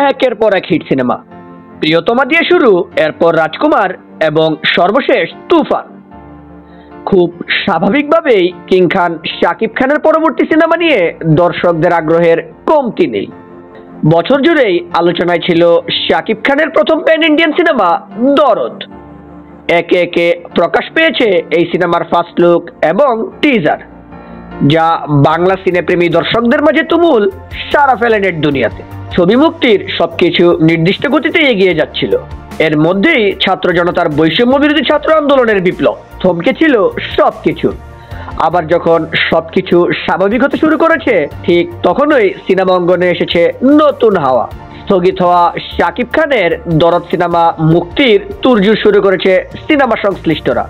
একের পর এক হিট সিনেমা। প্রিয়তমা দিয়ে শুরু, এরপর রাজকুমার এবং সর্বশেষ তুফান। খুব স্বাভাবিকভাবেই কিং খান শাকিব খানের পরবর্তী সিনেমা নিয়ে দর্শকদের আগ্রহের কমতি নেই। বছর জুড়েই আলোচনায় ছিল শাকিব খানের প্রথম প্যান ইন্ডিয়ান সিনেমা দরদ। একে একে প্রকাশ পেয়েছে এই সিনেমার ফার্স্ট লুক এবং টিজার, যা বাংলা সিনেপ্রেমী দর্শকদের মাঝে তুমুল সাড়া ফেলে নেট দুনিয়াতে। ছবি মুক্তির সবকিছু নির্দিষ্ট গতিতে এগিয়ে যাচ্ছিল। এর মধ্যেই ছাত্র জনতার বৈষম্য বিরোধী ছাত্র আন্দোলনের বিপ্লব থমকেছিল সবকিছু। আবার যখন সবকিছু স্বাভাবিক হতে শুরু করেছে, ঠিক তখনই সিনেমা অঙ্গনে এসেছে নতুন হাওয়া। স্থগিত হওয়া শাকিব খানের দরদ সিনেমা মুক্তির তোড়জোড় শুরু করেছে সিনেমা সংশ্লিষ্টরা।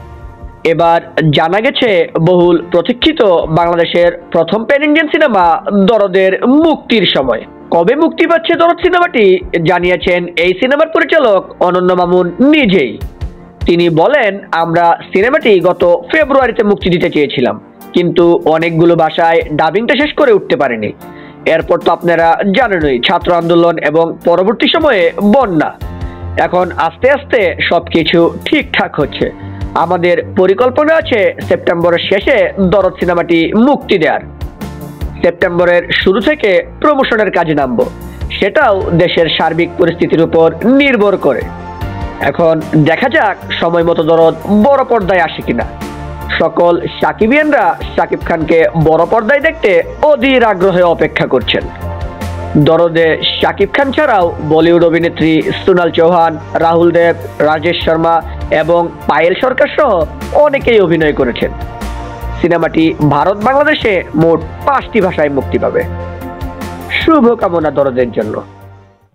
এবার জানা গেছে বহুল প্রতীক্ষিত বাংলাদেশের প্রথম প্যান ইন্ডিয়ান সিনেমা দরদের মুক্তির সময়। কবে মুক্তি পাচ্ছে দরদ সিনেমাটি জানিয়েছেন এই সিনেমার পরিচালক অনন্য মামুন নিজেই। তিনি বলেন, আমরা সিনেমাটি গত ফেব্রুয়ারিতে মুক্তি দিতে চেয়েছিলাম, কিন্তু অনেকগুলো ভাষায় ডাবিংটা শেষ করে উঠতে পারিনি। এরপর তো আপনারা জানেনই, ছাত্র আন্দোলন এবং পরবর্তী সময়ে বন্যা। এখন আস্তে আস্তে সবকিছু ঠিকঠাক হচ্ছে। আমাদের পরিকল্পনা আছে সেপ্টেম্বরের শেষে দরদ সিনেমাটি মুক্তি দেওয়ার। সেপ্টেম্বরের শুরু থেকে প্রমোশনের কাজে নামবো, সেটাও দেশের সার্বিক পরিস্থিতির উপর নির্ভর করে। এখন দেখা যাক সময় মতো দরদ বড় পর্দায় আসে কিনা। সকল সাকিবিয়ানরা শাকিব খানকে বড় পর্দায় দেখতে অধীর আগ্রহে অপেক্ষা করছেন। দরদে শাকিব খান ছাড়াও বলিউড অভিনেত্রী সোনাল চৌহান, রাহুল দেব, রাজেশ শর্মা এবং পায়েল সরকার সহ অনেকেই অভিনয় করেছেন। সিনেমাটি ভারত বাংলাদেশে মোট 5টি ভাষায় মুক্তি পাবে। শুভকামনা দরদের জন্য।